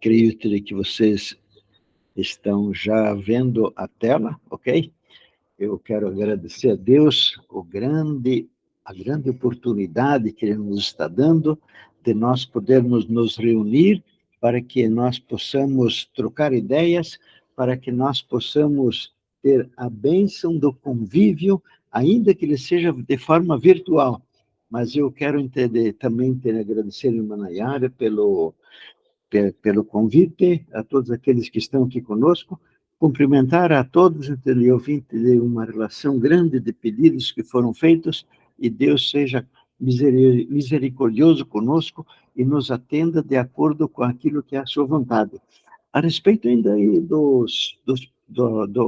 Creio que vocês estão já vendo a tela, ok? Eu quero agradecer a Deus a grande oportunidade que Ele nos está dando de nós podermos nos reunir para que nós possamos trocar ideias, para que nós possamos ter a bênção do convívio, ainda que ele seja de forma virtual. Mas eu quero também agradecer a irmã Nayara pelo convite, a todos aqueles que estão aqui conosco, cumprimentar a todos e ouvir uma relação grande de pedidos que foram feitos, e Deus seja misericordioso conosco e nos atenda de acordo com aquilo que é a sua vontade. A respeito ainda aí do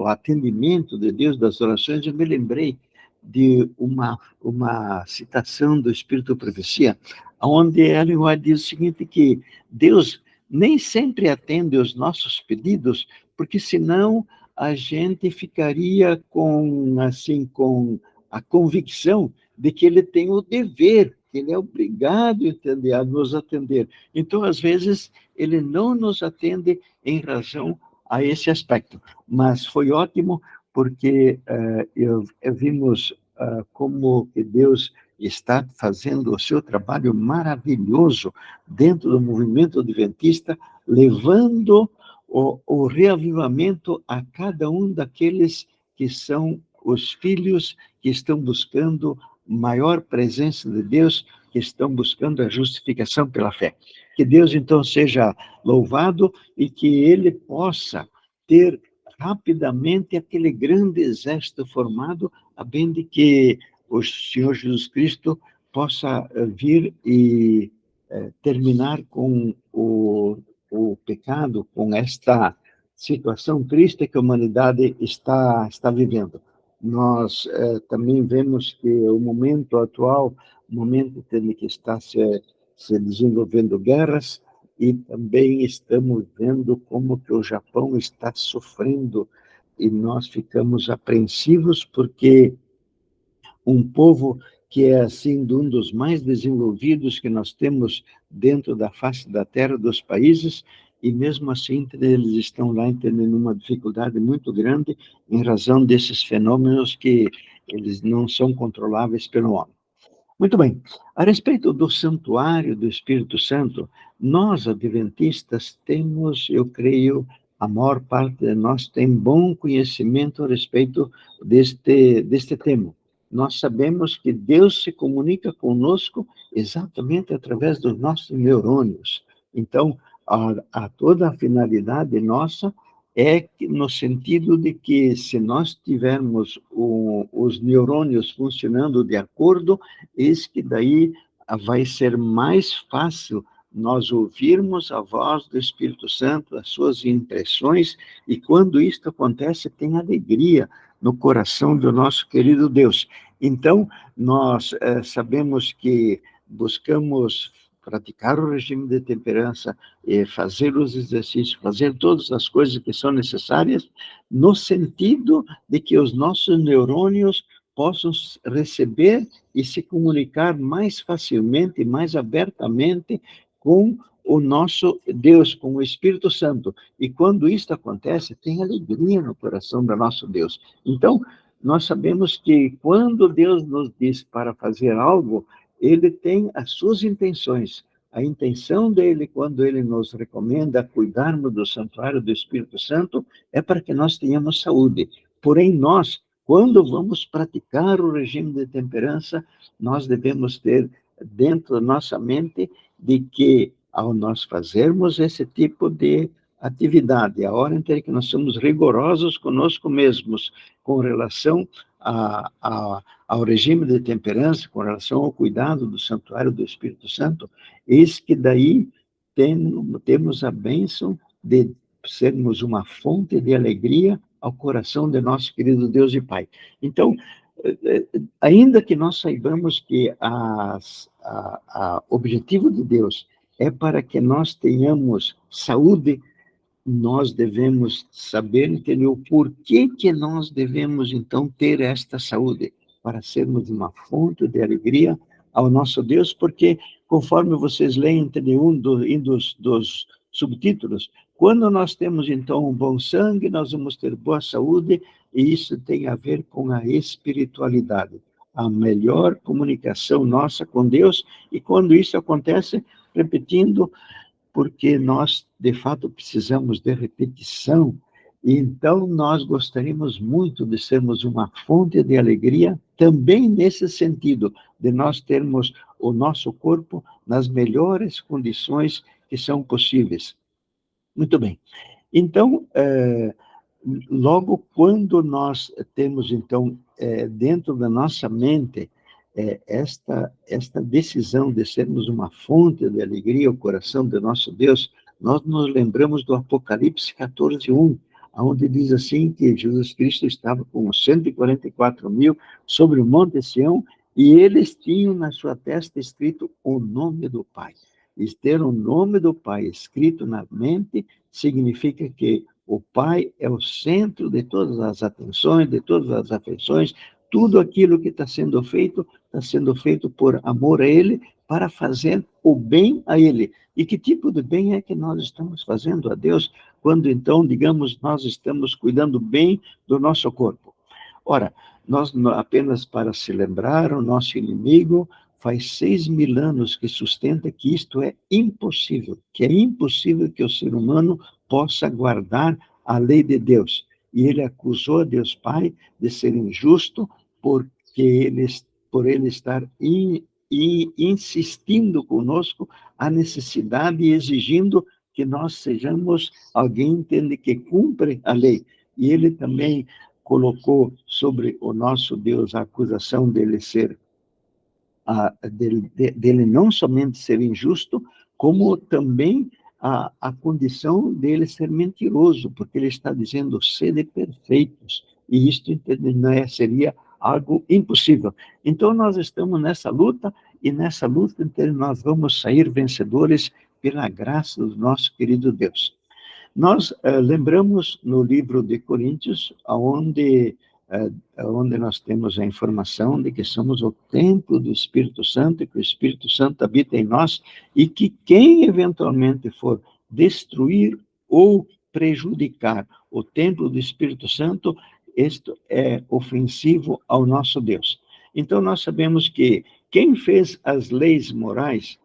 atendimento de Deus, das orações, eu me lembrei de uma citação do Espírito Profecia, onde Ellen White diz o seguinte, que Deus nem sempre atende os nossos pedidos, porque senão a gente ficaria com a convicção de que ele tem o dever, que ele é obrigado a nos atender. Então, às vezes, ele não nos atende em razão a esse aspecto. Mas foi ótimo, porque vimos como que Deus está fazendo o seu trabalho maravilhoso dentro do movimento adventista, levando o reavivamento a cada um daqueles que são os filhos que estão buscando maior presença de Deus, que estão buscando a justificação pela fé. Que Deus, então, seja louvado e que Ele possa ter rapidamente aquele grande exército formado, a bem de que o Senhor Jesus Cristo possa vir e terminar com o pecado, com esta situação triste que a humanidade está vivendo. Nós também vemos que o momento atual, o momento em que está se desenvolvendo guerras, e também estamos vendo como que o Japão está sofrendo, e nós ficamos apreensivos porque um povo que é, assim, um dos mais desenvolvidos que nós temos dentro da face da terra dos países, e mesmo assim eles estão lá entendendo uma dificuldade muito grande em razão desses fenômenos que eles não são controláveis pelo homem. Muito bem. A respeito do santuário do Espírito Santo, nós, adventistas, temos, eu creio, a maior parte de nós tem bom conhecimento a respeito deste tema. Nós sabemos que Deus se comunica conosco exatamente através dos nossos neurônios. Então, toda a finalidade nossa é no sentido de que, se nós tivermos os neurônios funcionando de acordo, eis que daí vai ser mais fácil nós ouvirmos a voz do Espírito Santo, as suas impressões, e quando isto acontece, tem alegria no coração do nosso querido Deus. Então, nós sabemos que buscamos praticar o regime de temperança, fazer os exercícios, fazer todas as coisas que são necessárias, no sentido de que os nossos neurônios possam receber e se comunicar mais facilmente, mais abertamente com o nosso Deus, com o Espírito Santo. E quando isso acontece, tem alegria no coração do nosso Deus. Então, nós sabemos que quando Deus nos diz para fazer algo, Ele tem as suas intenções. A intenção dele, quando ele nos recomenda cuidarmos do santuário do Espírito Santo, é para que nós tenhamos saúde. Porém, nós, quando vamos praticar o regime de temperança, nós devemos ter dentro da nossa mente de que, ao nós fazermos esse tipo de atividade, a hora em que nós somos rigorosos conosco mesmos, com relação ao regime de temperança, com relação ao cuidado do santuário do Espírito Santo, eis que daí temos a bênção de sermos uma fonte de alegria ao coração de nosso querido Deus e Pai. Então, ainda que nós saibamos que o objetivo de Deus é para que nós tenhamos saúde, nós devemos saber, entender o porquê que nós devemos, então, ter esta saúde, para sermos uma fonte de alegria ao nosso Deus, porque, conforme vocês leem, um dos subtítulos. Quando nós temos, então, um bom sangue, nós vamos ter boa saúde, e isso tem a ver com a espiritualidade, a melhor comunicação nossa com Deus, e quando isso acontece, repetindo, porque nós, de fato, precisamos de repetição, e então nós gostaríamos muito de sermos uma fonte de alegria, também nesse sentido, de nós termos o nosso corpo nas melhores condições que são possíveis. Muito bem. Então, logo quando nós temos, então, dentro da nossa mente, esta decisão de sermos uma fonte de alegria ao coração do nosso Deus, nós nos lembramos do Apocalipse 14:1, onde diz assim que Jesus Cristo estava com os 144.000 sobre o Monte Sião, e eles tinham na sua testa escrito o nome do Pai. E ter o nome do Pai escrito na mente significa que o Pai é o centro de todas as atenções, de todas as afeições, tudo aquilo que está sendo feito por amor a Ele, para fazer o bem a Ele. E que tipo de bem é que nós estamos fazendo a Deus, quando então, digamos, nós estamos cuidando bem do nosso corpo? Ora, nós, apenas para se lembrar, o nosso inimigo faz 6.000 anos que sustenta que isto é impossível, que é impossível que o ser humano possa guardar a lei de Deus. E ele acusou a Deus Pai de ser injusto, por ele estar insistindo conosco a necessidade e exigindo que nós sejamos alguém que cumpre a lei. E ele também colocou sobre o nosso Deus a acusação dele ser dele não somente ser injusto, como também a condição dele ser mentiroso, porque ele está dizendo, sede perfeitos, e isto seria algo impossível. Então, nós estamos nessa luta, e nessa luta então, nós vamos sair vencedores pela graça do nosso querido Deus. Nós lembramos no livro de Coríntios, onde nós temos a informação de que somos o templo do Espírito Santo, e que o Espírito Santo habita em nós, e que quem eventualmente for destruir ou prejudicar o templo do Espírito Santo, isto é ofensivo ao nosso Deus. Então, nós sabemos que quem fez as leis morais,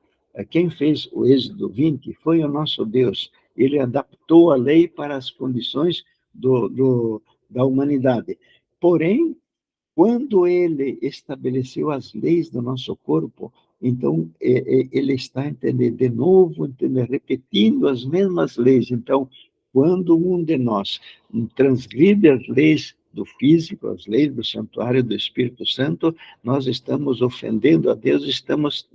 quem fez o Êxodo 20, foi o nosso Deus. Ele adaptou a lei para as condições da humanidade. Porém, quando ele estabeleceu as leis do nosso corpo, então ele está, de novo, repetindo as mesmas leis. Então, quando um de nós transgride as leis do físico, as leis do santuário do Espírito Santo, nós estamos ofendendo a Deus, estamos,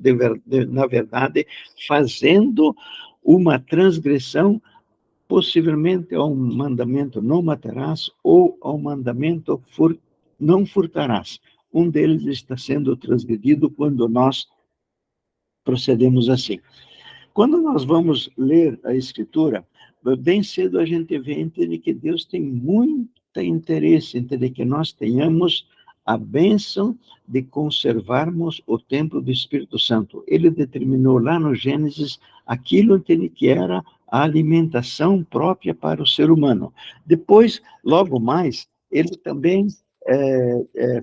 na verdade, fazendo uma transgressão, possivelmente ao mandamento não matarás ou ao mandamento não furtarás. Um deles está sendo transgredido quando nós procedemos assim. Quando nós vamos ler a Escritura, bem cedo a gente vê, entende que Deus tem muito interesse, entende que nós tenhamos a bênção de conservarmos o templo do Espírito Santo. Ele determinou lá no Gênesis aquilo que era a alimentação própria para o ser humano. Depois, logo mais, ele também,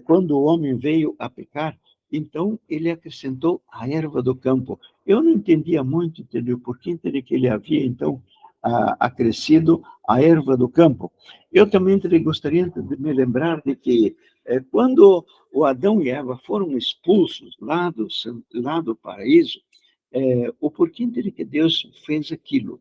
quando o homem veio a pecar, então ele acrescentou a erva do campo. Eu não entendia muito, entendeu? Por que que ele havia, então, acrescido a erva do campo. Eu também gostaria de me lembrar de que, quando o Adão e Eva foram expulsos lá do paraíso, o porquê de que Deus fez aquilo?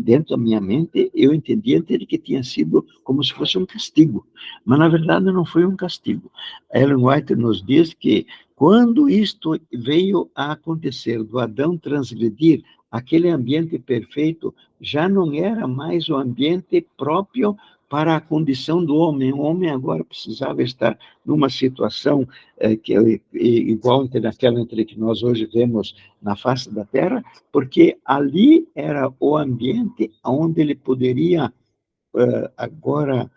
Dentro da minha mente, eu entendia que tinha sido como se fosse um castigo, mas na verdade não foi um castigo. Ellen White nos diz que quando isto veio a acontecer, do Adão transgredir aquele ambiente perfeito, já não era mais o ambiente próprio para a condição do homem. O homem agora precisava estar numa situação igual àquela que nós hoje vemos na face da Terra, porque ali era o ambiente onde ele poderia agora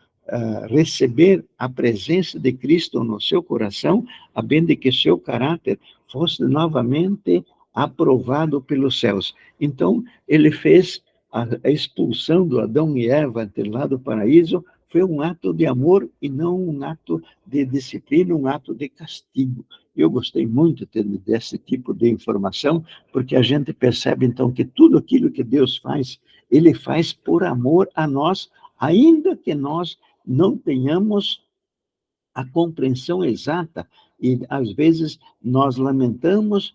receber a presença de Cristo no seu coração, a bem de que seu caráter fosse novamente aprovado pelos céus. Então, ele fez a expulsão do Adão e Eva lá do paraíso, foi um ato de amor e não um ato de disciplina, um ato de castigo. Eu gostei muito desse tipo de informação, porque a gente percebe, então, que tudo aquilo que Deus faz, ele faz por amor a nós, ainda que nós não tenhamos a compreensão exata, e às vezes nós lamentamos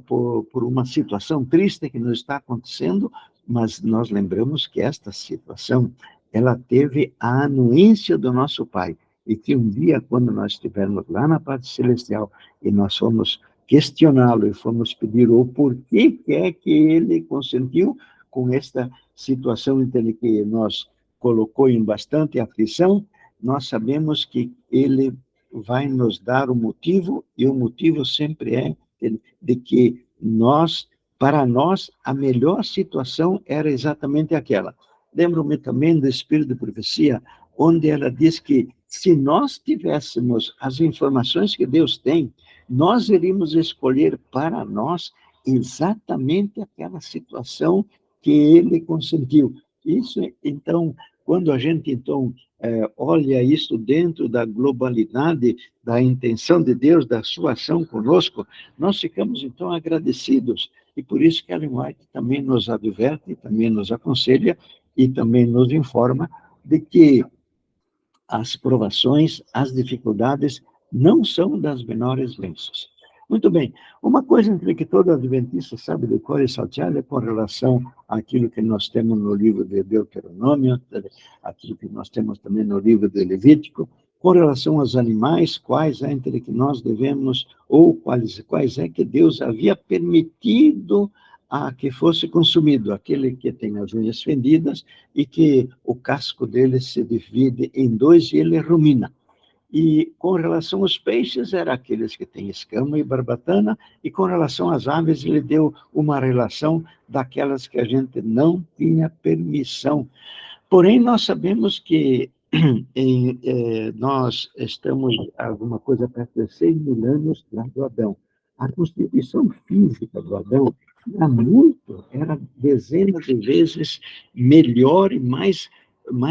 por uma situação triste que nos está acontecendo, mas nós lembramos que esta situação, ela teve a anuência do nosso Pai, e que um dia, quando nós estivermos lá na parte celestial, e nós fomos questioná-lo, e fomos pedir o porquê que é que ele consentiu com esta situação em que nos colocou em bastante aflição, nós sabemos que ele vai nos dar o motivo, e o motivo sempre é de que para nós, a melhor situação era exatamente aquela. Lembro-me também do Espírito de Profecia, onde ela diz que se nós tivéssemos as informações que Deus tem, nós iríamos escolher para nós exatamente aquela situação que ele consentiu. Isso, então, quando a gente, então, olha isso dentro da globalidade da intenção de Deus, da sua ação conosco, nós ficamos, então, agradecidos. E por isso que Ellen White também nos adverte, também nos aconselha e também nos informa de que as provações, as dificuldades não são das menores bênçãos. Muito bem, uma coisa que todo adventista sabe de cor e salteada é com relação àquilo que nós temos no livro de Deuteronômio, aquilo que nós temos também no livro de Levítico, com relação aos animais, quais é entre que nós devemos, ou quais é que Deus havia permitido a que fosse consumido, aquele que tem as unhas fendidas e que o casco dele se divide em dois e ele rumina. E com relação aos peixes, era aqueles que têm escama e barbatana, e com relação às aves, ele deu uma relação daquelas que a gente não tinha permissão. Porém, nós sabemos que nós estamos alguma coisa perto de 6.000 anos do Adão. A constituição física do Adão era dezenas de vezes melhor e mais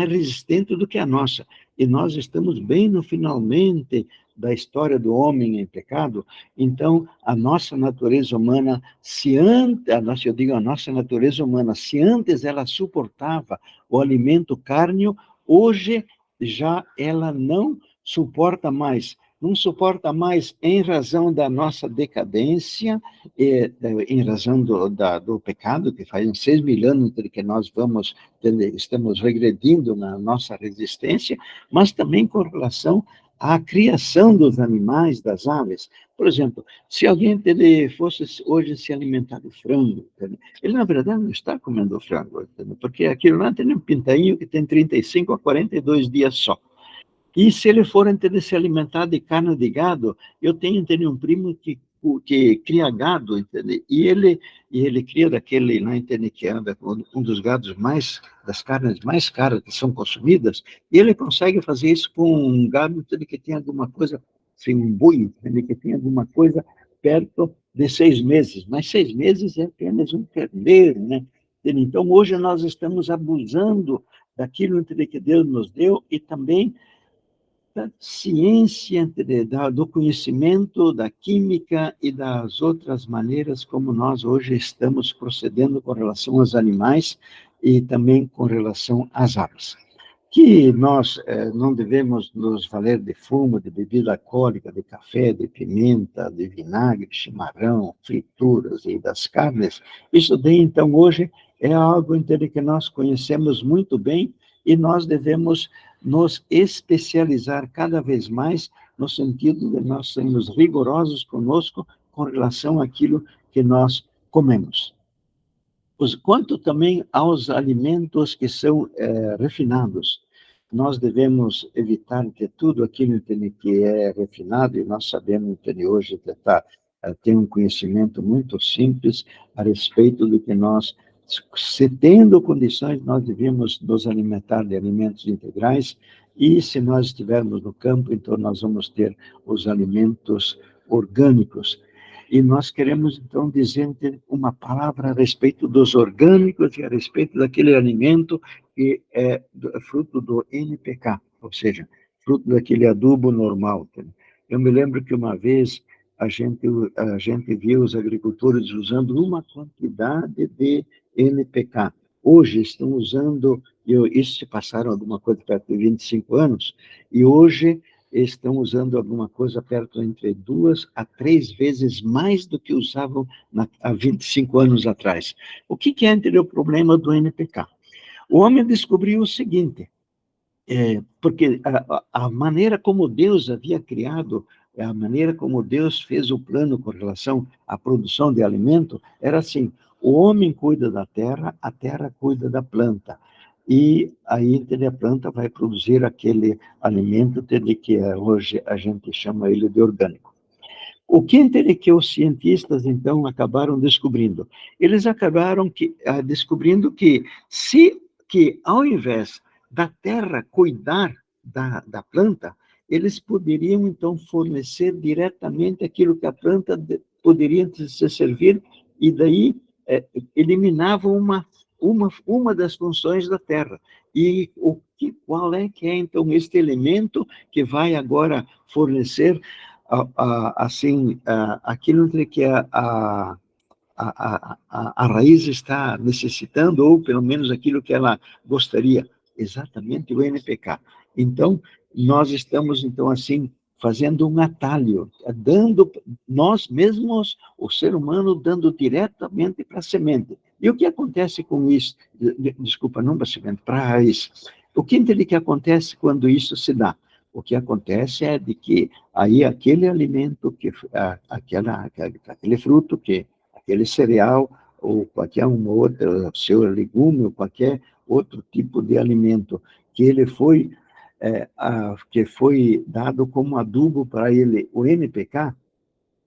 resistente do que a nossa. E nós estamos bem no finalmente da história do homem em pecado. Então, a nossa natureza humana, a nossa natureza humana, se antes ela suportava o alimento cárneo, hoje já ela não suporta mais. Não suporta mais em razão da nossa decadência, em razão do pecado, que faz 6.000 anos que nós estamos regredindo na nossa resistência, mas também com relação à criação dos animais, das aves. Por exemplo, se alguém fosse hoje se alimentar de frango, ele, na verdade, não está comendo frango, porque aquilo lá tem um pintainho que tem 35 a 42 dias só. E se ele for se alimentar de carne de gado, eu tenho um primo que cria gado, entende? E ele cria daquele, não entende, que anda um dos gados das carnes mais caras que são consumidas, e ele consegue fazer isso com um gado, entende, que tem alguma coisa, assim, um boi, entende, que tem alguma coisa perto de 6 meses, mas 6 meses é apenas um terneiro, né? Então, hoje nós estamos abusando daquilo que Deus nos deu e também da ciência, do conhecimento, da química e das outras maneiras como nós hoje estamos procedendo com relação aos animais e também com relação às aves. Que nós não devemos nos valer de fumo, de bebida alcoólica, de café, de pimenta, de vinagre, chimarrão, frituras e das carnes. Isso daí, então, hoje é algo que nós conhecemos muito bem e nós devemos nos especializar cada vez mais no sentido de nós sermos rigorosos conosco com relação àquilo que nós comemos. Quanto também aos alimentos que são refinados, nós devemos evitar de tudo aquilo que é refinado, e nós sabemos que hoje tem um conhecimento muito simples a respeito do que nós, se tendo condições, nós devemos nos alimentar de alimentos integrais, e se nós estivermos no campo, então nós vamos ter os alimentos orgânicos. E nós queremos, então, dizer uma palavra a respeito dos orgânicos e a respeito daquele alimento que é fruto do NPK, ou seja, fruto daquele adubo normal. Eu me lembro que uma vez a gente viu os agricultores usando uma quantidade de NPK. Hoje estão usando, isso se passaram alguma coisa perto de 25 anos, e hoje estão usando alguma coisa perto entre 2 a 3 vezes mais do que usavam há 25 anos atrás. O que é o problema do NPK? O homem descobriu o seguinte, porque a maneira como Deus havia criado, a maneira como Deus fez o plano com relação à produção de alimento, era assim, o homem cuida da terra, a terra cuida da planta. E aí a planta vai produzir aquele alimento que hoje a gente chama ele de orgânico. O que os cientistas, então, acabaram descobrindo? Eles acabaram descobrindo que ao invés da terra cuidar da planta, eles poderiam, então, fornecer diretamente aquilo que a planta poderia se servir, e daí eliminavam uma das funções da terra. E qual é que é, então, este elemento que vai agora fornecer assim, aquilo que a raiz está necessitando, ou pelo menos aquilo que ela gostaria, exatamente o NPK. Então, nós estamos, então, assim, fazendo um atalho, nós mesmos, o ser humano, dando diretamente para a semente. E o que acontece com isso? Desculpa, não para a semente, para a raiz. O que acontece quando isso se dá? O que acontece é de que aí aquele alimento, aquele fruto, aquele cereal, ou qualquer outro, seu legume, ou qualquer outro tipo de alimento, que foi dado como adubo para ele, o NPK,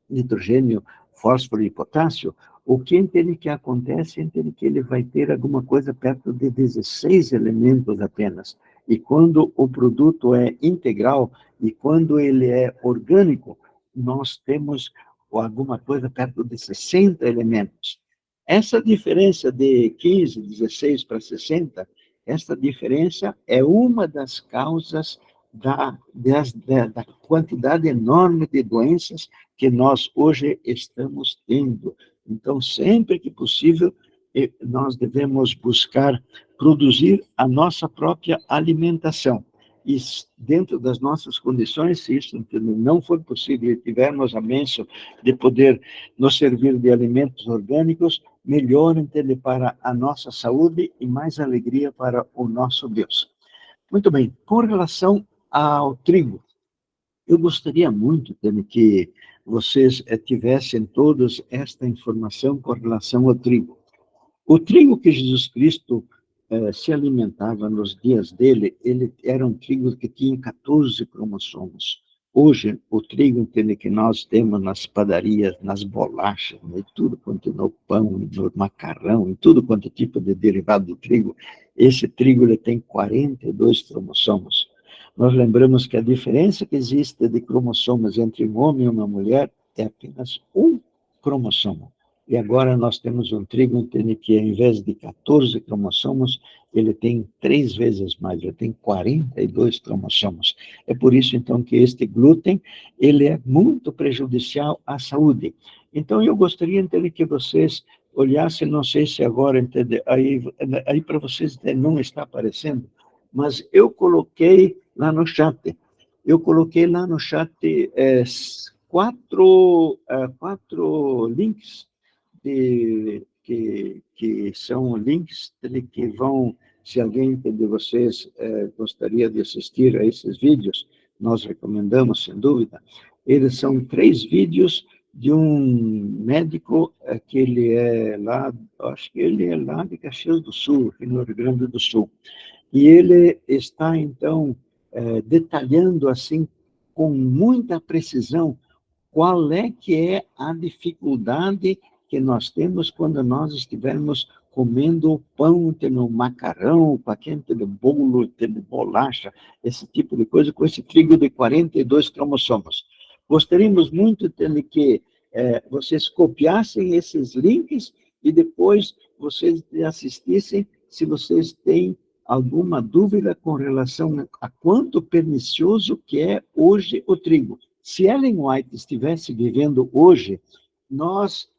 nitrogênio, fósforo e potássio, o que acontece é que ele vai ter alguma coisa perto de 16 elementos apenas. E quando o produto é integral e quando ele é orgânico, nós temos alguma coisa perto de 60 elementos. Essa diferença de 15, 16 para 60, essa diferença é uma das causas da quantidade enorme de doenças que nós hoje estamos tendo. Então, sempre que possível, nós devemos buscar produzir a nossa própria alimentação. E dentro das nossas condições, se isso não for possível e tivermos a bênção de poder nos servir de alimentos orgânicos, melhor, entende, para a nossa saúde e mais alegria para o nosso Deus. Muito bem, com relação ao trigo, eu gostaria muito que vocês tivessem todos esta informação com relação ao trigo. O trigo que Jesus Cristo se alimentava nos dias dele, ele era um trigo que tinha 14 cromossomos. Hoje, o trigo, entende, que nós temos nas padarias, nas bolachas, em tudo quanto no pão, no macarrão, em tudo quanto tipo de derivado de trigo, esse trigo ele tem 42 cromossomos. Nós lembramos que a diferença que existe de cromossomos entre um homem e uma mulher é apenas um cromossomo. E agora nós temos um trigo, entende, que ao invés de 14 cromossomos, ele tem 3 vezes mais, ele tem 42 cromossomos. É por isso, então, que este glúten, ele é muito prejudicial à saúde. Então, eu gostaria, entende, que vocês olhassem, não sei se agora, entende, aí para vocês não está aparecendo, mas eu coloquei lá no chat, quatro links que são links que vão, se alguém de vocês gostaria de assistir a esses vídeos, nós recomendamos, sem dúvida. Eles são 3 vídeos de um médico que ele é lá, acho que ele é lá de Caxias do Sul, aqui no Rio Grande do Sul. E ele está, então, detalhando, assim, com muita precisão, qual é que é a dificuldade que nós temos quando nós estivermos comendo pão, tendo macarrão, tendo bolo, tendo bolacha, esse tipo de coisa, com esse trigo de 42 cromossomos. Gostaríamos muito de que vocês copiassem esses links e depois vocês assistissem se vocês têm alguma dúvida com relação a quanto pernicioso que é hoje o trigo. Se Ellen White estivesse vivendo hoje, nós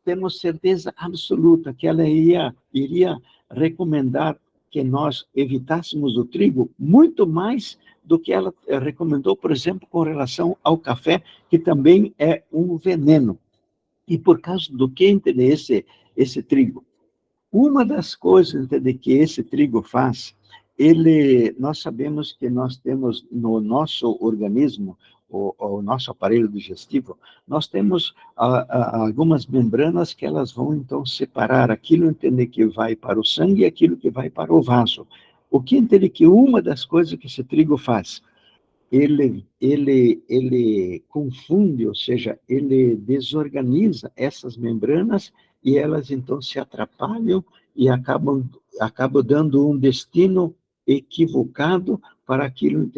temos certeza absoluta que ela iria recomendar que nós evitássemos o trigo muito mais do que ela recomendou, por exemplo, com relação ao café, que também é um veneno. E por causa do que entender esse trigo? Uma das coisas, entende, que esse trigo faz, nós sabemos que nós temos no nosso organismo, o nosso aparelho digestivo, nós temos algumas membranas que elas vão, então, separar aquilo, entende, que vai para o sangue e aquilo que vai para o vaso. O que entende que uma das coisas que esse trigo faz? Ele confunde, ou seja, ele desorganiza essas membranas e elas, então, se atrapalham e acabam dando um destino equivocado para aquilo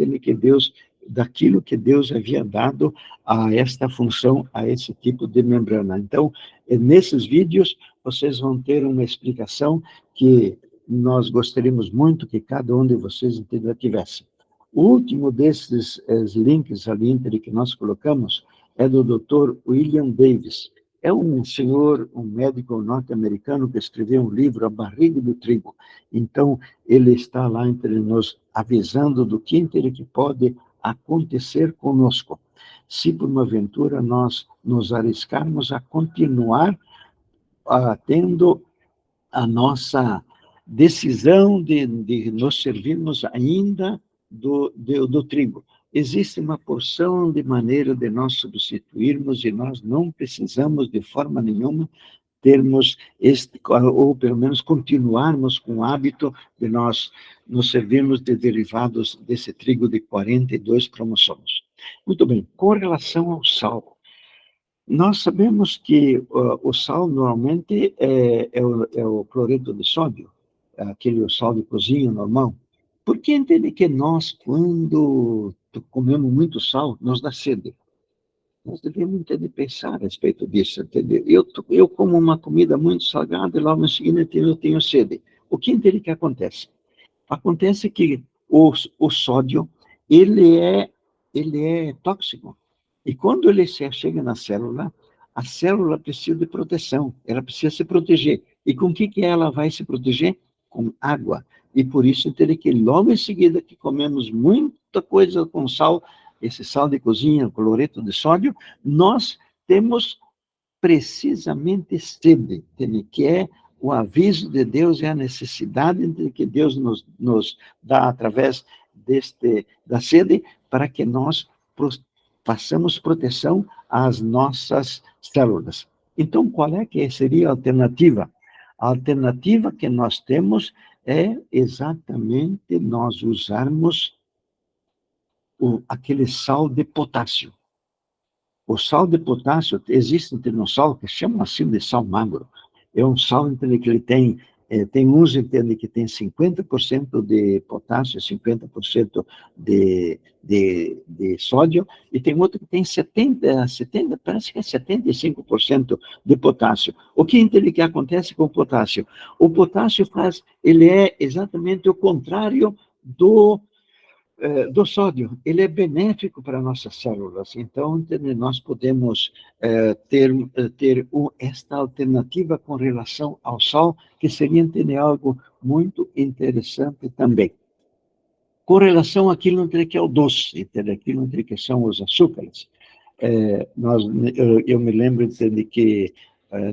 daquilo que Deus havia dado a esta função, a esse tipo de membrana. Então, nesses vídeos, vocês vão ter uma explicação que nós gostaríamos muito que cada um de vocês tivesse. O último desses links ali que nós colocamos é do Dr. William Davis. É um senhor, um médico norte-americano que escreveu um livro, A Barriga do Trigo. Então, ele está lá entre nós, avisando do que pode acontecer conosco, se por uma aventura nós nos arriscarmos a continuar tendo a nossa decisão de nos servirmos ainda do trigo. Existe uma porção de maneira de nós substituirmos e nós não precisamos de forma nenhuma termos ou pelo menos continuarmos com o hábito de nós nos servirmos de derivados desse trigo de 42 cromossomos. Muito bem, com relação ao sal, nós sabemos que o sal normalmente é o cloreto de sódio, aquele sal de cozinha normal. Por que entende que nós, quando comemos muito sal, nos dá sede? Nós devemos pensar a respeito disso, entendeu? Eu como uma comida muito salgada e logo em seguida eu tenho sede. O que entende que acontece? Acontece que o sódio, ele é tóxico. E quando ele chega na célula, a célula precisa de proteção, ela precisa se proteger. E com o que ela vai se proteger? Com água. E por isso, entende que logo em seguida que comemos muita coisa com sal, esse sal de cozinha, cloreto de sódio, nós temos precisamente sede, entende? Que é o aviso de Deus e a necessidade de que Deus nos dá através da sede para que nós façamos proteção às nossas células. Então, qual é que seria a alternativa? A alternativa que nós temos é exatamente nós usarmos aquele sal de potássio. O sal de potássio, existe um sal que chama assim de sal magro. É um sal, entende, que ele tem uns, entende, que tem 50% de potássio, 50% de sódio, e tem outro que tem 70, parece que é 75% de potássio. O que, entende, que acontece com o potássio? O potássio ele é exatamente o contrário do sódio, ele é benéfico para nossas células. Então, nós podemos ter esta alternativa com relação ao sal, que seria entender algo muito interessante também. Com relação àquilo que é o doce, aquilo que são os açúcares, eu me lembro de que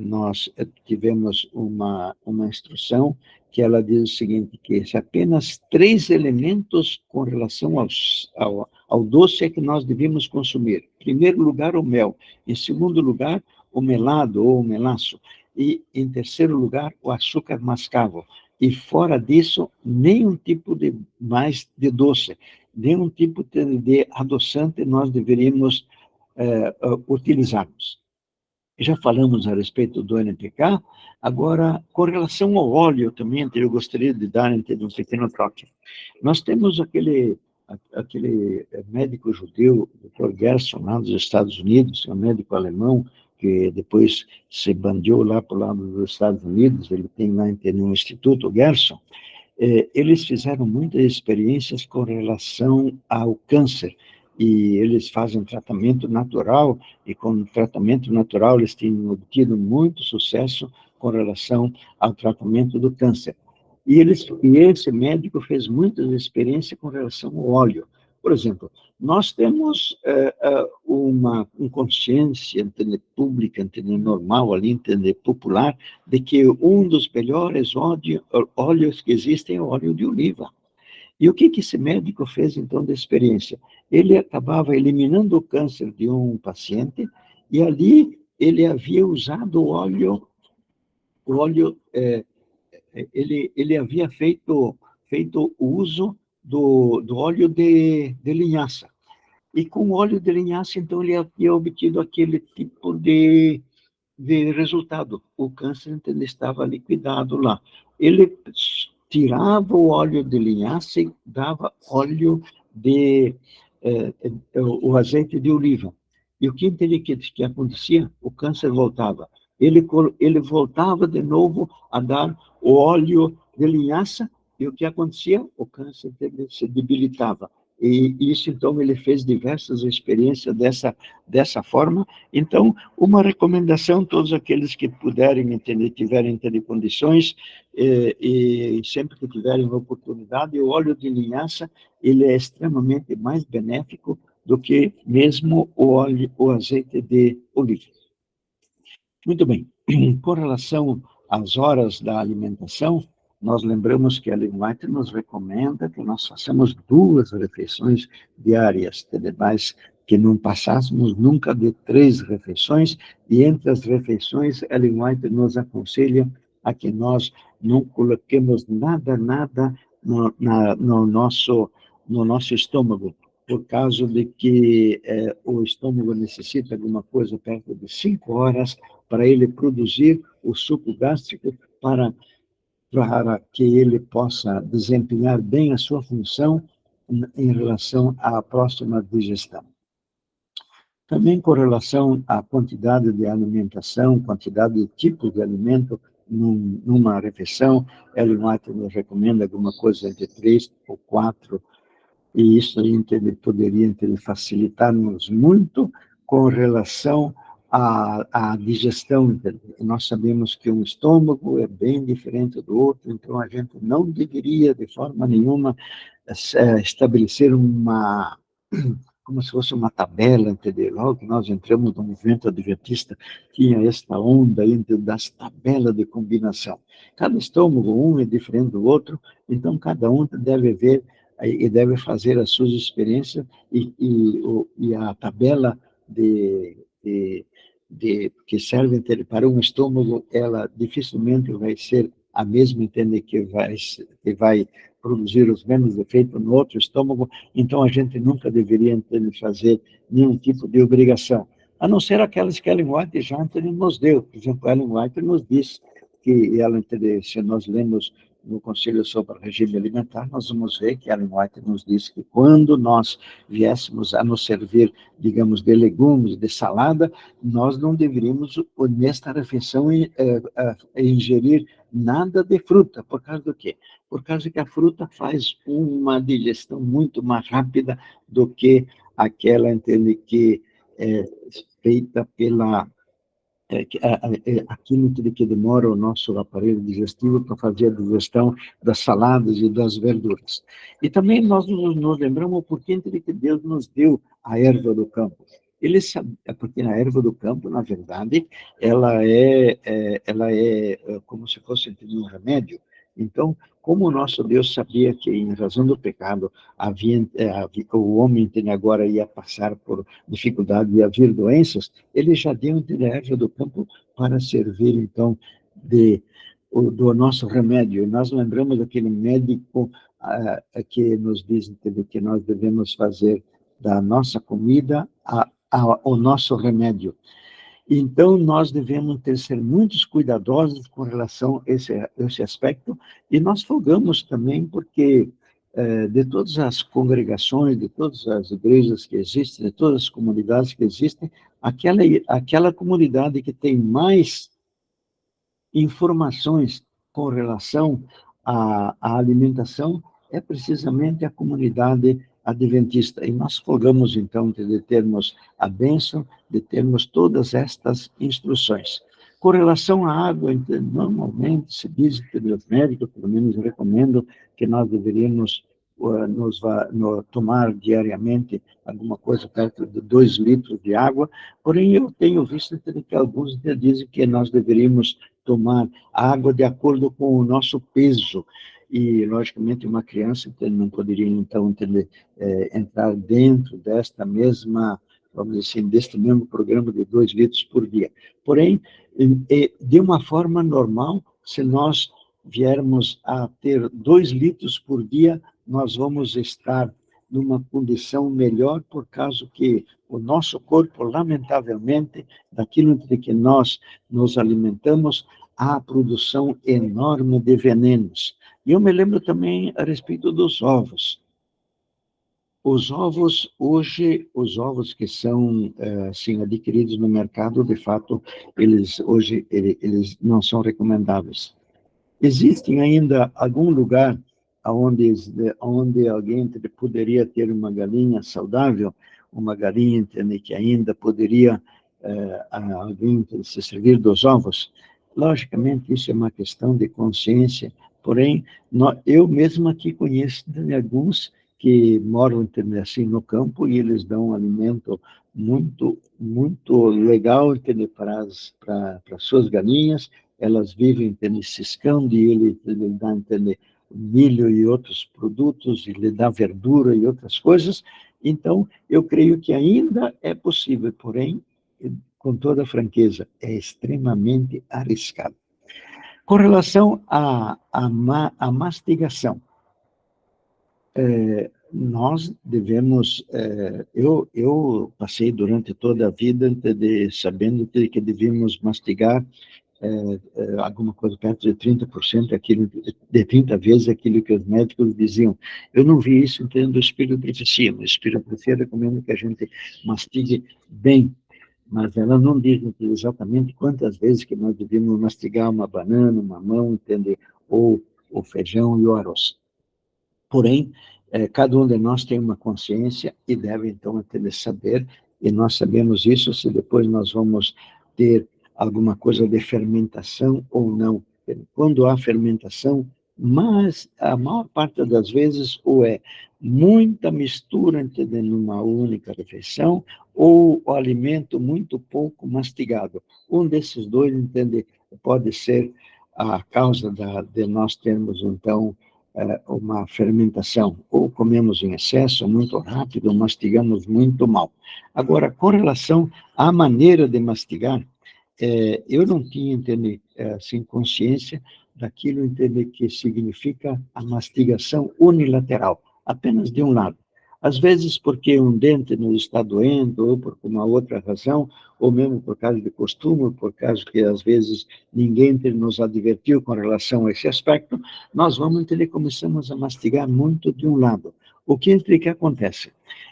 nós tivemos uma instrução que ela diz o seguinte, que se apenas 3 elementos com relação ao doce é que nós devemos consumir. Em primeiro lugar, o mel. Em segundo lugar, o melado ou o melaço. E, em terceiro lugar, o açúcar mascavo. E, fora disso, nenhum tipo mais de doce, nenhum tipo de adoçante nós deveríamos utilizarmos. Já falamos a respeito do NPK, agora, com relação ao óleo também, eu gostaria de dar um pequeno toque. Nós temos aquele médico judeu, Dr. Gerson, lá dos Estados Unidos, um médico alemão, que depois se bandiou lá para o lado dos Estados Unidos, ele tem lá um instituto, o Gerson, eles fizeram muitas experiências com relação ao câncer, e eles fazem tratamento natural, e com o tratamento natural eles têm obtido muito sucesso com relação ao tratamento do câncer. E esse médico fez muitas experiências com relação ao óleo. Por exemplo, nós temos uma consciência entender, pública, entender, normal, ali, entender, popular, de que um dos melhores óleos que existem é o óleo de oliva. E o que esse médico fez, então, da experiência? Ele acabava eliminando o câncer de um paciente, e ali ele havia usado ele havia feito o uso do óleo de linhaça. E com o óleo de linhaça, então, ele havia obtido aquele tipo de resultado. O câncer, então, estava liquidado lá. Ele tirava o óleo de linhaça e dava óleo o azeite de oliva. E o que acontecia? O câncer voltava. Ele voltava de novo a dar o óleo de linhaça, e o que acontecia? O câncer se debilitava. E isso, então, ele fez diversas experiências dessa forma. Então, uma recomendação, todos aqueles que puderem entender, tiverem condições, e sempre que tiverem oportunidade, o óleo de linhaça, ele é extremamente mais benéfico do que mesmo o azeite de oliva. Muito bem. Com relação às horas da alimentação, nós lembramos que a Ellen White nos recomenda que nós façamos 2 refeições diárias, mas que não passássemos nunca de 3 refeições, e entre as refeições, Ellen White nos aconselha a que nós não coloquemos nada no nosso estômago, por causa de que o estômago necessita de uma coisa perto de 5 horas para ele produzir o suco gástrico para que ele possa desempenhar bem a sua função em relação à próxima digestão. Também com relação à quantidade de alimentação, quantidade de tipos de alimento numa refeição, Ellen White nos recomenda alguma coisa entre 3 ou 4, e isso poderia facilitar-nos muito com relação à digestão. Nós sabemos que um estômago é bem diferente do outro, então a gente não deveria, de forma nenhuma, estabelecer como se fosse uma tabela, entendeu? Logo que nós entramos no movimento adventista, tinha esta onda das tabelas de combinação. Cada estômago, um é diferente do outro, então cada um deve ver e deve fazer as suas experiências, e a tabela que serve para um estômago, ela dificilmente vai ser a mesma, entende, que vai produzir os mesmos efeitos no outro estômago. Então a gente nunca deveria fazer nenhum tipo de obrigação, a não ser aquelas que Ellen White já nos deu. Por exemplo, Ellen White nos diz que se nós lemos no Conselho sobre o Regime Alimentar, nós vamos ver que Ellen White nos diz que quando nós viéssemos a nos servir, digamos, de legumes, de salada, nós não deveríamos, nesta refeição, ingerir nada de fruta. Por causa do quê? Por causa que a fruta faz uma digestão muito mais rápida do que aquela, entende, que é feita aquilo que demora o nosso aparelho digestivo para fazer a digestão das saladas e das verduras. E também nós nos lembramos por que Deus nos deu a erva do campo. Ele sabe, porque a erva do campo, na verdade, ela é como se fosse um remédio. Então, como o nosso Deus sabia que, em razão do pecado, o homem agora ia passar por dificuldade de haver doenças, ele já deu a erva do campo para servir, então, do nosso remédio. E nós lembramos daquele médico que nos diz que nós devemos fazer da nossa comida o nosso remédio. Então, nós devemos ser muito cuidadosos com relação a esse aspecto, e nós folgamos também porque de todas as congregações, de todas as igrejas que existem, de todas as comunidades que existem, aquela comunidade que tem mais informações com relação à alimentação é precisamente a comunidade adventista. E nós folgamos, então, de termos a bênção, de termos todas estas instruções. Com relação à água, normalmente se diz pelos médicos, pelo menos recomendo, que nós deveríamos tomar diariamente alguma coisa perto de 2 litros de água, porém eu tenho visto que alguns dizem que nós deveríamos tomar água de acordo com o nosso peso. E, logicamente, uma criança não poderia, então, entrar dentro desta mesma, vamos dizer assim, deste mesmo programa de 2 litros por dia. Porém, de uma forma normal, se nós viermos a ter 2 litros por dia, nós vamos estar numa condição melhor, por causa que o nosso corpo, lamentavelmente, daquilo de que nós nos alimentamos, há a produção enorme de venenos. E eu me lembro também a respeito dos ovos. Os ovos, hoje, os ovos que são assim, adquiridos no mercado, de fato, hoje eles não são recomendáveis. Existem ainda algum lugar onde alguém poderia ter uma galinha saudável, uma galinha, entende, que ainda poderia alguém se servir dos ovos? Logicamente, isso é uma questão de consciência, porém, eu mesmo aqui conheço alguns que moram, entende, assim, no campo, e eles dão um alimento muito, muito legal, entende, para as suas galinhas. Elas vivem, entende, ciscando, e ele dá, entende, milho e outros produtos, e lhe dá verdura e outras coisas. Então, eu creio que ainda é possível, porém, com toda franqueza, é extremamente arriscado. Com relação à mastigação, nós devemos... eu passei durante toda a vida sabendo que devíamos mastigar alguma coisa perto de 30%, de 30 vezes aquilo que os médicos diziam. Eu não vi isso entendendo o Espírito de Profecia. O Espírito de Profecia recomenda que a gente mastigue bem, mas ela não diz exatamente quantas vezes que nós devemos mastigar uma banana, uma mamão, entende? Ou o feijão e o arroz. Porém, cada um de nós tem uma consciência e deve, então, saber, e nós sabemos isso se depois nós vamos ter alguma coisa de fermentação ou não. Quando há fermentação, mas a maior parte das vezes, ou é muita mistura, entendeu, numa única refeição, ou o alimento muito pouco mastigado. Um desses dois, entende, pode ser a causa de nós termos, então, uma fermentação, ou comemos em excesso, muito rápido, ou mastigamos muito mal. Agora, com relação à maneira de mastigar, eu não tinha, entende, assim, consciência daquilo, entende, que significa a mastigação unilateral, apenas de um lado. Às vezes porque um dente não está doendo, ou por uma outra razão, ou mesmo por causa de costume, por causa que às vezes ninguém nos advertiu com relação a esse aspecto, nós vamos, entender, começamos a mastigar muito de um lado. O que acontece?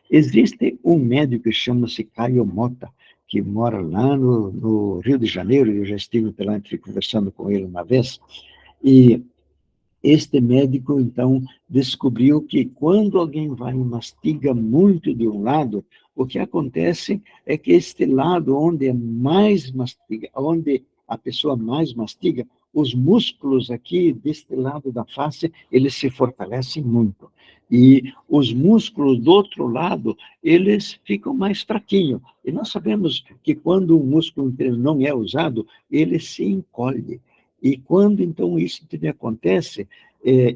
Existe um médico que chama-se Caio Mota, que mora lá no Rio de Janeiro, eu já estive lá conversando com ele uma vez, e este médico, então, descobriu que quando alguém vai e mastiga muito de um lado, o que acontece é que este lado onde é mais mastiga, onde a pessoa mais mastiga, os músculos aqui deste lado da face, eles se fortalecem muito. E os músculos do outro lado, eles ficam mais fraquinhos. E nós sabemos que quando o músculo não é usado, ele se encolhe. E quando, então, isso acontece,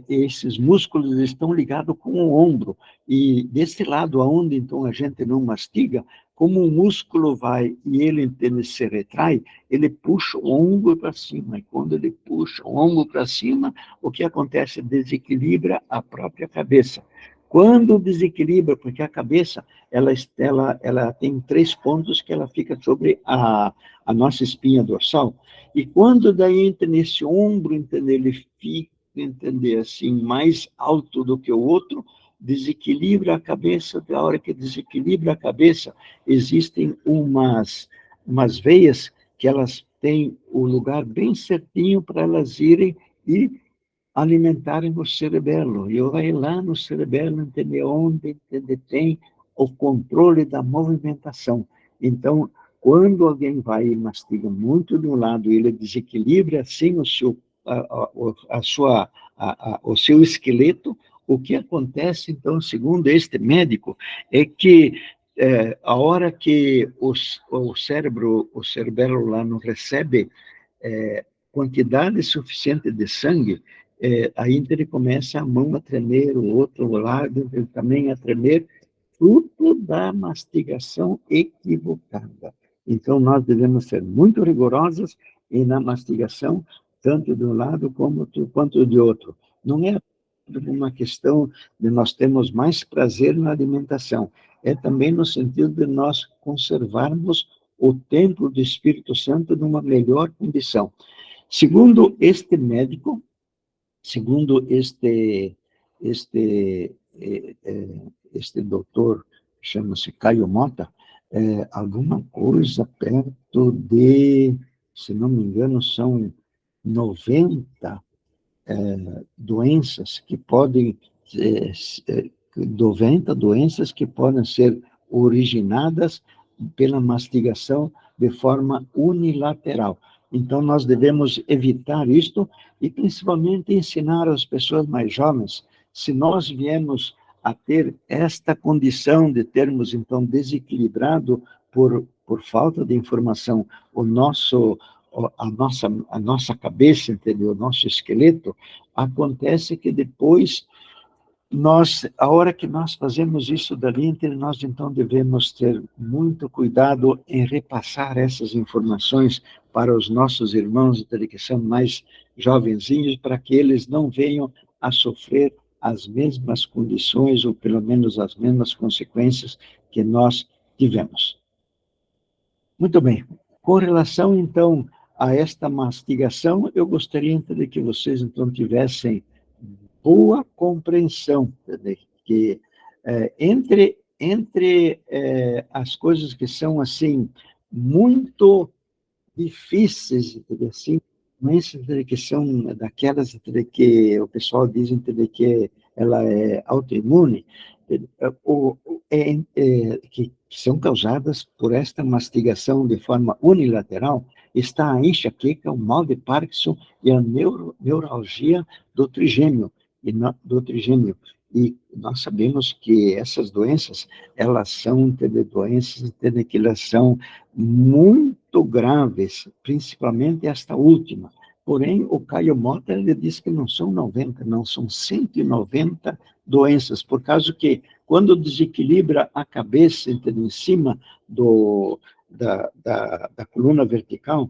esses músculos estão ligados com o ombro. E desse lado, onde, então, a gente não mastiga, como o músculo vai e ele se retrai, ele puxa o ombro para cima. E quando ele puxa o ombro para cima, o que acontece? Desequilibra a própria cabeça. Quando desequilibra, porque a cabeça, ela tem 3 pontos que ela fica sobre a nossa espinha dorsal. E quando daí entra nesse ombro, entende, ele fica, entender assim, mais alto do que o outro, desequilibra a cabeça, da hora que desequilibra a cabeça, existem umas veias que elas têm o lugar bem certinho para elas irem e alimentarem o cerebelo. E vai lá no cerebelo entender onde tem o controle da movimentação. Então, quando alguém vai e mastiga muito de um lado, ele desequilibra assim o seu esqueleto, o que acontece, então, segundo este médico, é que a hora que o cerebelo lá não recebe quantidade suficiente de sangue, aí ele começa a mão a tremer, o outro lado ele também a tremer, fruto da mastigação equivocada. Então, nós devemos ser muito rigorosos na mastigação, tanto de um lado quanto de outro. Não é uma questão de nós termos mais prazer na alimentação, é também no sentido de nós conservarmos o templo do Espírito Santo numa melhor condição. Segundo este médico, segundo este doutor, chama-se Caio Mota, alguma coisa perto de, se não me engano, são 90 doenças que podem, 90 doenças que podem ser originadas pela mastigação de forma unilateral. Então, nós devemos evitar isto e, principalmente, ensinar às pessoas mais jovens, se nós viemos a ter esta condição de termos, então, desequilibrado por falta de informação a nossa cabeça, entendeu? O nosso esqueleto, acontece que depois a hora que nós fazemos isso dali, nós então devemos ter muito cuidado em repassar essas informações para os nossos irmãos que são mais jovenzinhos, para que eles não venham a sofrer as mesmas condições, ou pelo menos as mesmas consequências que nós tivemos. Muito bem. Com relação, então, a esta mastigação, eu gostaria de que vocês, então, tivessem boa compreensão, que entre as coisas que são, assim, muito difíceis, assim, doenças que são daquelas que o pessoal diz que ela é autoimune, que são causadas por esta mastigação de forma unilateral, está a enxaqueca, o mal de Parkinson e a neuralgia do trigêmeo. E nós sabemos que essas doenças, elas são doenças que elas são muito graves, principalmente esta última. Porém, o Caio Mota, ele diz que não são 90, não, são 190 doenças, por causa que, quando desequilibra a cabeça em cima da coluna vertical,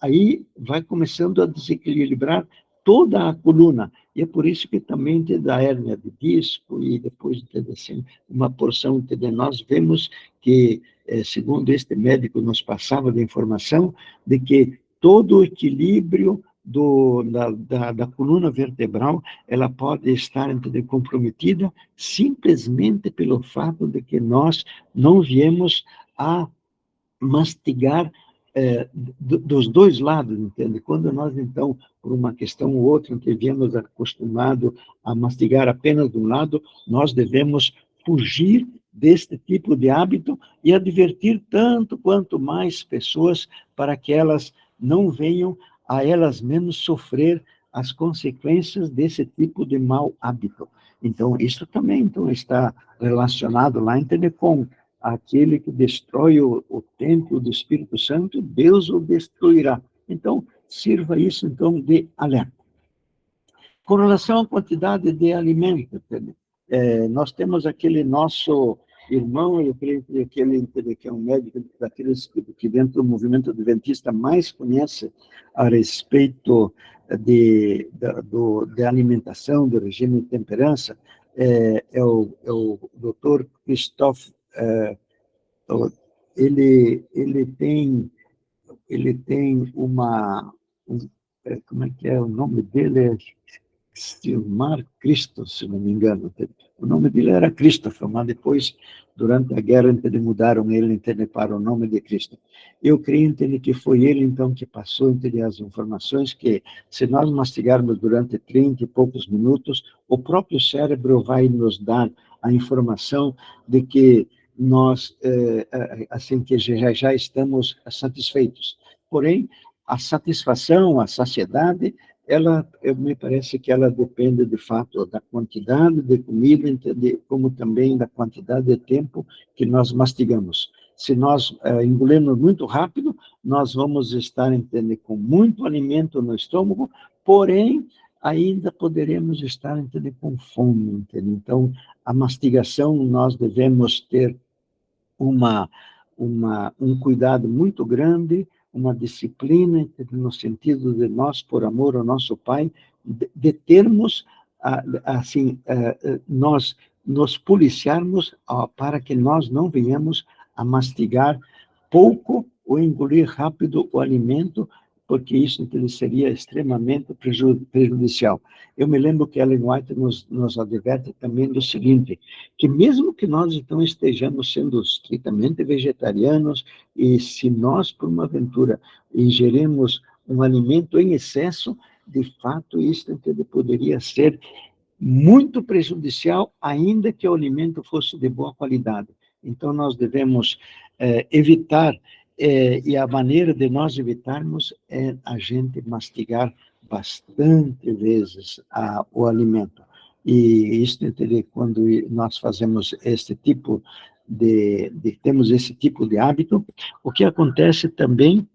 aí vai começando a desequilibrar toda a coluna, e é por isso que também da hérnia de disco, e depois assim, uma porção de nós vemos que, segundo este médico nos passava de informação, de que todo o equilíbrio da coluna vertebral, ela pode estar comprometida simplesmente pelo fato de que nós não viemos a mastigar dos dois lados, entende? Quando nós, então, por uma questão ou outra, viemos acostumado a mastigar apenas de um lado, nós devemos fugir deste tipo de hábito e advertir tanto quanto mais pessoas para que elas não venham a elas mesmas sofrer as consequências desse tipo de mau hábito. Então, isso também então, está relacionado lá, entende, com aquele que destrói o templo do Espírito Santo, Deus o destruirá. Então, sirva isso, então, de alerta. Com relação à quantidade de alimento, nós temos aquele nosso irmão, eu creio que é um médico daqueles que dentro do movimento adventista mais conhece a respeito de alimentação, do regime de temperança, é o Dr. Christoph. Ele tem como é que é o nome dele? Silmar Cristo, se não me engano. O nome dele era Christopher, mas depois, durante a guerra, eles mudaram ele, entende, para o nome de Cristo. Eu creio, entende, que foi ele, então, que passou, entende, as informações que, se nós mastigarmos durante 30 e poucos minutos, o próprio cérebro vai nos dar a informação de que nós, assim, que já estamos satisfeitos. Porém, a satisfação, a saciedade, me parece que ela depende, de fato, da quantidade de comida, como também da quantidade de tempo que nós mastigamos. Se nós engolemos muito rápido, nós vamos estar, entende, com muito alimento no estômago, porém, ainda poderemos estar, entende, com fome, entende? Então, a mastigação, nós devemos ter um cuidado muito grande, uma disciplina, no sentido de nós, por amor ao nosso Pai, de termos, assim, nós nos policiarmos para que nós não venhamos a mastigar pouco ou engolir rápido o alimento, porque isso seria extremamente prejudicial. Eu me lembro que Ellen White nos adverte também do seguinte, que mesmo que nós então estejamos sendo estritamente vegetarianos, e se nós, por uma aventura, ingerimos um alimento em excesso, de fato, isso poderia ser muito prejudicial, ainda que o alimento fosse de boa qualidade. Então, nós devemos evitar, e a maneira de nós evitarmos é a gente mastigar bastante vezes o alimento. E isso, quando nós fazemos esse tipo temos esse tipo de hábito, o que acontece também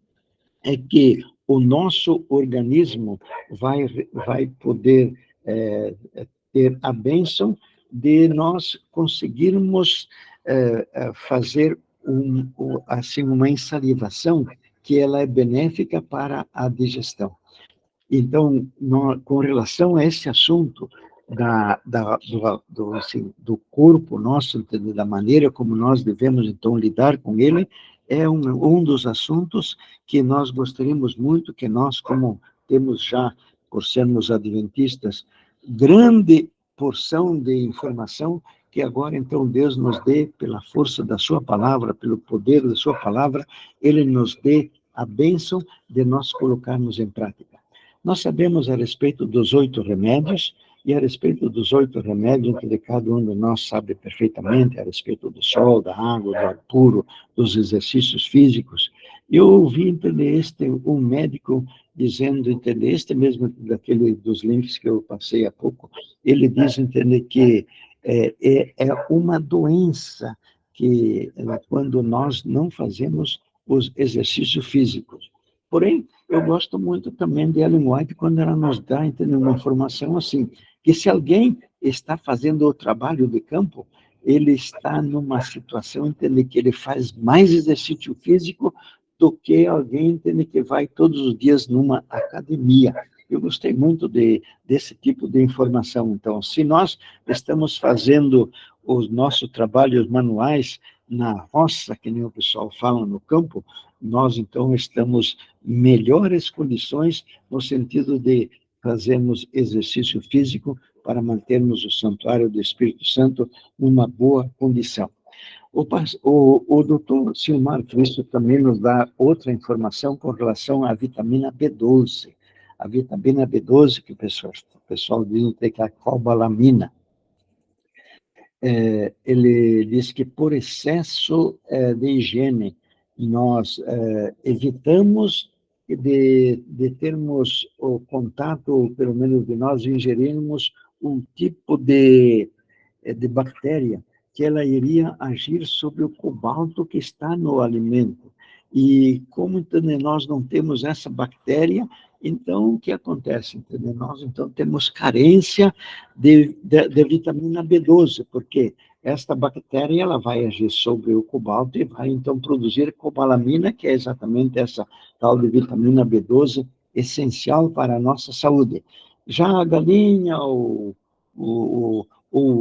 é que o nosso organismo vai poder ter a bênção de nós conseguirmos fazer assim, uma ensalivação que ela é benéfica para a digestão. Então, com relação a esse assunto do corpo nosso, da maneira como nós devemos, então, lidar com ele, é um dos assuntos que nós gostaríamos muito, que nós, como temos já, por sermos adventistas, grande porção de informação, que agora, então, Deus nos dê, pela força da sua palavra, pelo poder da sua palavra, ele nos dê a bênção de nós colocarmos em prática. Nós sabemos a respeito dos 8 remédios, e a respeito dos 8 remédios, que cada um de nós sabe perfeitamente, a respeito do sol, da água, do ar puro, dos exercícios físicos. Eu ouvi, entender, um médico dizendo, entender, este mesmo daquele dos links que eu passei há pouco, ele diz, entender, que é uma doença que quando nós não fazemos os exercícios físicos. Porém, eu gosto muito também de Ellen White quando ela nos dá, entendeu, uma informação assim, que se alguém está fazendo o trabalho de campo, ele está numa situação, entende, que ele faz mais exercício físico do que alguém, entende, que vai todos os dias numa academia. Eu gostei muito desse tipo de informação. Então, se nós estamos fazendo os nossos trabalhos manuais na roça, que nem o pessoal fala, no campo, nós, então, estamos em melhores condições no sentido de fazermos exercício físico para mantermos o santuário do Espírito Santo numa boa condição. O doutor Silmar Cristo também nos dá outra informação com relação à vitamina B12. A vitamina B12, que o pessoal diz que é a cobalamina. Ele diz que por excesso de higiene, nós evitamos de termos o contato, ou pelo menos de nós ingerirmos um tipo de bactéria, que ela iria agir sobre o cobalto que está no alimento. E como então, nós não temos essa bactéria, então o que acontece? Entendeu? Nós então temos carência de vitamina B12, porque esta bactéria ela vai agir sobre o cobalto e vai então produzir cobalamina, que é exatamente essa tal de vitamina B12, essencial para a nossa saúde. Já a galinha, o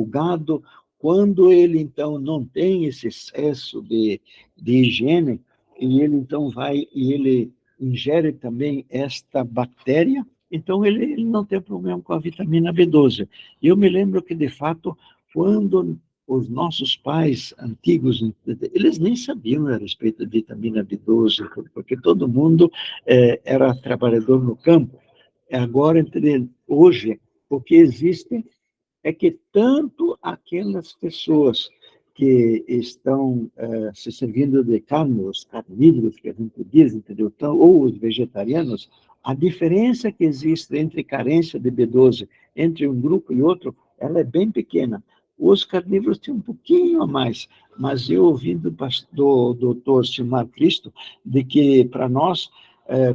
gado, quando ele, então, não tem esse excesso de higiene, e ele, então, vai e ele ingere também esta bactéria, então ele não tem problema com a vitamina B12. Eu me lembro que, de fato, quando os nossos pais antigos, eles nem sabiam a respeito de vitamina B12, porque todo mundo era trabalhador no campo. Agora, hoje, o que existe é que tanto aquelas pessoas que estão se servindo de carne, os carnívoros, que a gente diz, entendeu? Então, ou os vegetarianos, a diferença que existe entre carência de B12 entre um grupo e outro, ela é bem pequena. Os carnívoros têm um pouquinho a mais, mas eu ouvi do doutor Silmar Cristo de que para nós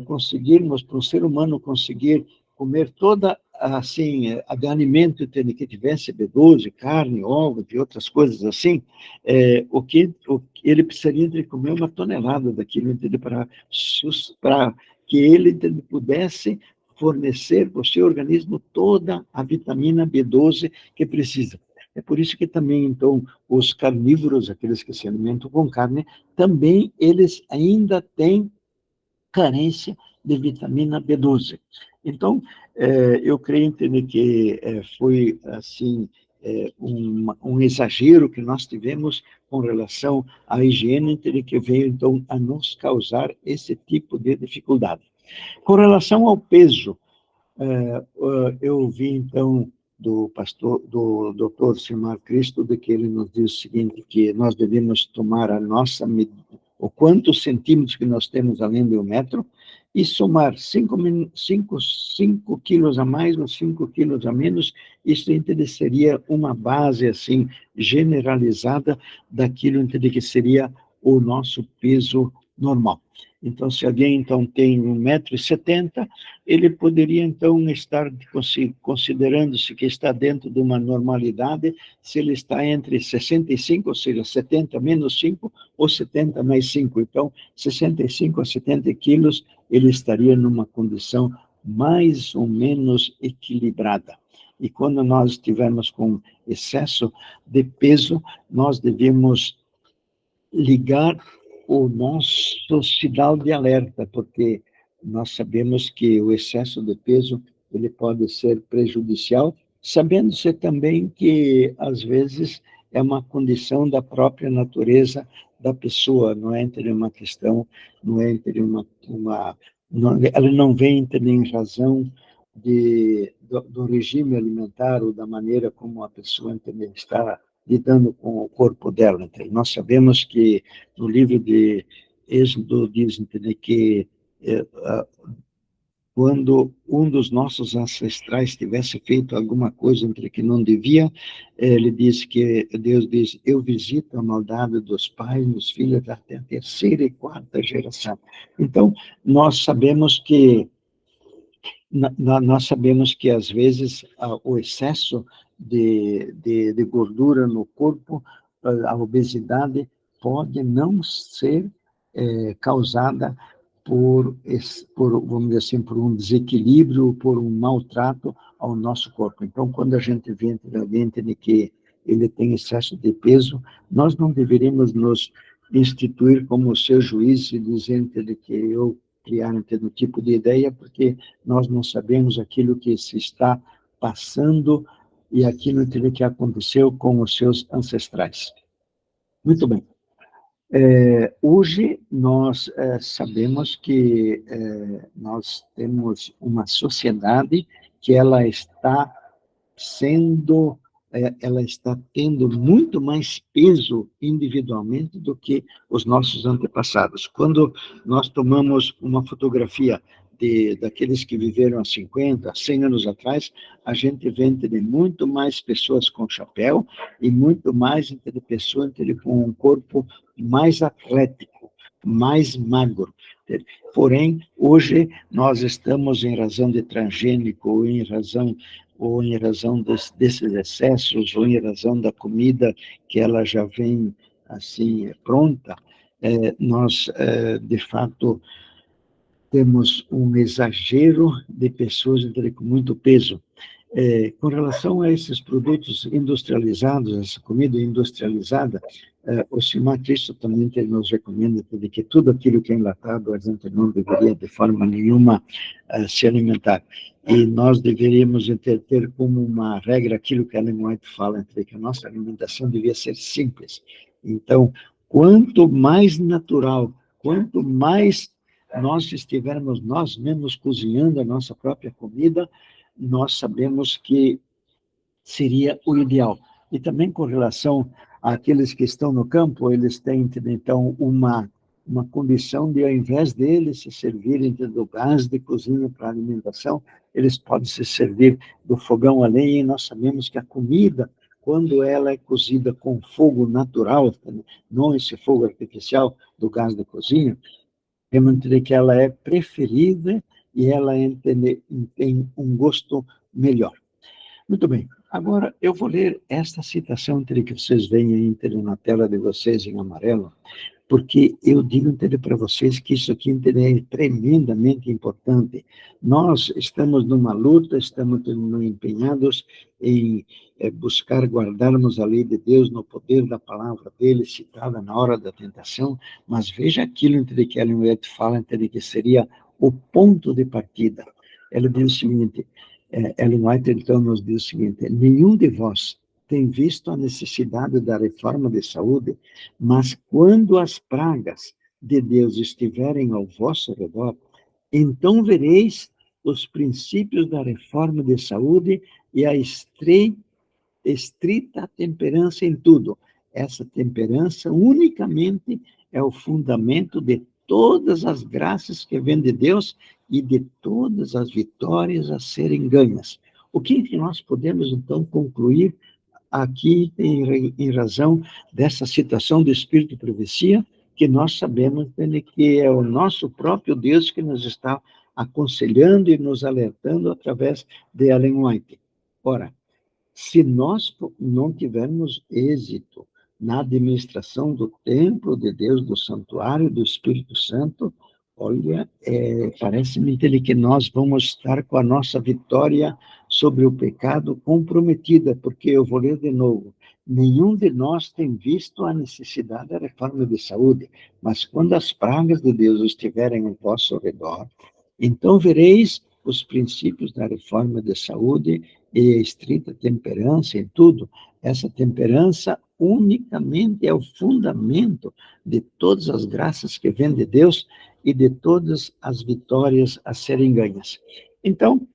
conseguirmos, para um ser humano conseguir comer toda assim, de alimento que tivesse B12, carne, ovos e outras coisas assim, ele precisaria de comer 1 tonelada daquilo, entendeu? Para que ele pudesse fornecer para o seu organismo toda a vitamina B12 que precisa. É por isso que também, então, os carnívoros, aqueles que se alimentam com carne, também eles ainda têm carência de vitamina B12. Então, eu creio entender que foi, assim, um exagero que nós tivemos com relação à higiene, entender que veio, então, a nos causar esse tipo de dificuldade. Com relação ao peso, eu ouvi, então, do doutor Silmar Cristo, de que ele nos diz o seguinte, que nós devemos tomar a nossa medida, o quantos centímetros que nós temos além de 1 metro, e somar 5 quilos a mais ou 5 quilos a menos, isso seria uma base, assim, generalizada daquilo que seria o nosso peso normal. Então, se alguém, então, tem 1,70 m, ele poderia, então, estar considerando-se que está dentro de uma normalidade, se ele está entre 65, ou seja, 70 menos 5, ou 70 mais 5. Então, 65 a 70 quilos, ele estaria numa condição mais ou menos equilibrada. E quando nós estivermos com excesso de peso, nós devemos ligar o nosso sinal de alerta, porque nós sabemos que o excesso de peso ele pode ser prejudicial, sabendo-se também que, às vezes, é uma condição da própria natureza da pessoa, não é entre uma questão, não é entre não, ela não vem em razão do regime alimentar ou da maneira como a pessoa está lidando com o corpo dela. Então, nós sabemos que no livro de Êxodo diz que quando um dos nossos ancestrais tivesse feito alguma coisa entre que não devia, ele diz que Deus diz: eu visito a maldade dos pais nos filhos até a 3ª e 4ª geração. Então, nós sabemos que às vezes o excesso de gordura no corpo, a obesidade, pode não ser causada vamos dizer assim, por um desequilíbrio, por um maltrato ao nosso corpo. Então, quando a gente vê alguém que ele tem excesso de peso, nós não deveríamos nos instituir como seu juiz e dizer que eu criar um tipo de ideia, porque nós não sabemos aquilo que se está passando e aquilo que aconteceu com os seus ancestrais. Muito bem. Hoje nós sabemos que nós temos uma sociedade que ela está tendo muito mais peso individualmente do que os nossos antepassados. Quando nós tomamos uma fotografia daqueles que viveram há 50, 100 anos atrás, a gente vê muito mais pessoas com chapéu e muito mais pessoas com um corpo mais atlético, mais magro. Porém, hoje nós estamos, em razão de transgênico, ou em razão desses excessos, ou em razão da comida que ela já vem assim pronta, nós, de fato, temos um exagero de pessoas com muito peso. Com relação a esses produtos industrializados, essa comida industrializada, o Simar Cristo também nos recomenda de que tudo aquilo que é enlatado, a gente não deveria de forma nenhuma se alimentar. E nós deveríamos ter como uma regra aquilo que a Ellen White fala, de que a nossa alimentação devia ser simples. Então, quanto mais natural, quanto mais nós estivermos nós mesmos cozinhando a nossa própria comida, nós sabemos que seria o ideal. E também com relação àqueles que estão no campo, eles têm, então, uma condição de, ao invés deles se servirem do gás de cozinha para alimentação, eles podem se servir do fogão a lenha, e nós sabemos que a comida, quando ela é cozida com fogo natural, não esse fogo artificial do gás de cozinha, temos que ela é preferida e ela tem um gosto melhor. Muito bem. Agora, eu vou ler esta citação que vocês veem aí na tela de vocês em amarelo, porque eu digo para vocês que isso aqui é tremendamente importante. Nós estamos numa luta, estamos empenhados em buscar guardarmos a lei de Deus no poder da palavra dele, citada na hora da tentação, mas veja aquilo que Ellen White fala, que seria o ponto de partida. Ela diz o seguinte, Ellen White então nos diz o seguinte: nenhum de vós tem visto a necessidade da reforma de saúde, mas quando as pragas de Deus estiverem ao vosso redor, então vereis os princípios da reforma de saúde e a estrita temperança em tudo. Essa temperança unicamente é o fundamento de todas as graças que vêm de Deus e de todas as vitórias a serem ganhas. O que nós podemos, então, concluir aqui em razão dessa citação do Espírito de Profecia, que nós sabemos que é o nosso próprio Deus que nos está aconselhando e nos alertando através de Ellen White. Ora, se nós não tivermos êxito na administração do templo de Deus, do santuário do Espírito Santo, olha, parece-me que nós vamos estar com a nossa vitória sobre o pecado comprometida, porque eu vou ler de novo. Nenhum de nós tem visto a necessidade da reforma de saúde, mas quando as pragas de Deus estiverem ao vosso redor, então vereis os princípios da reforma de saúde e a estrita temperança em tudo. Essa temperança unicamente é o fundamento de todas as graças que vêm de Deus e de todas as vitórias a serem ganhas. Então,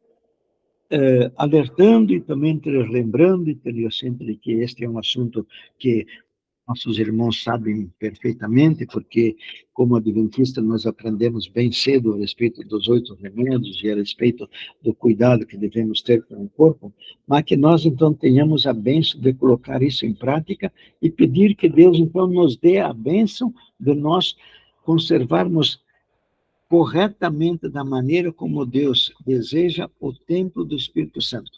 alertando e também lembrando, eu sempre que este é um assunto que nossos irmãos sabem perfeitamente, porque, como adventista, nós aprendemos bem cedo a respeito dos 8 remédios e a respeito do cuidado que devemos ter com o corpo, mas que nós, então, tenhamos a bênção de colocar isso em prática e pedir que Deus, então, nos dê a bênção de nós conservarmos corretamente, da maneira como Deus deseja, o templo do Espírito Santo.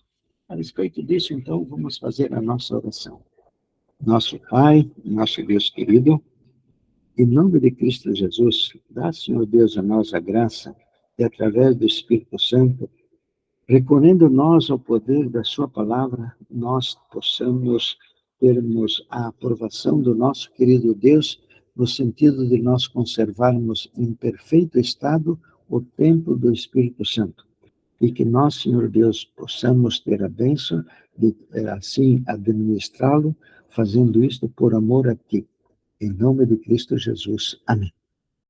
A respeito disso, então, vamos fazer a nossa oração. Nosso Pai, nosso Deus querido, em nome de Cristo Jesus, dá, Senhor Deus, a nós a graça de, através do Espírito Santo, recorrendo nós ao poder da sua palavra, nós possamos termos a aprovação do nosso querido Deus, no sentido de nós conservarmos em perfeito estado o templo do Espírito Santo. E que nós, Senhor Deus, possamos ter a bênção de, assim, administrá-lo, fazendo isto por amor a Ti. Em nome de Cristo Jesus. Amém.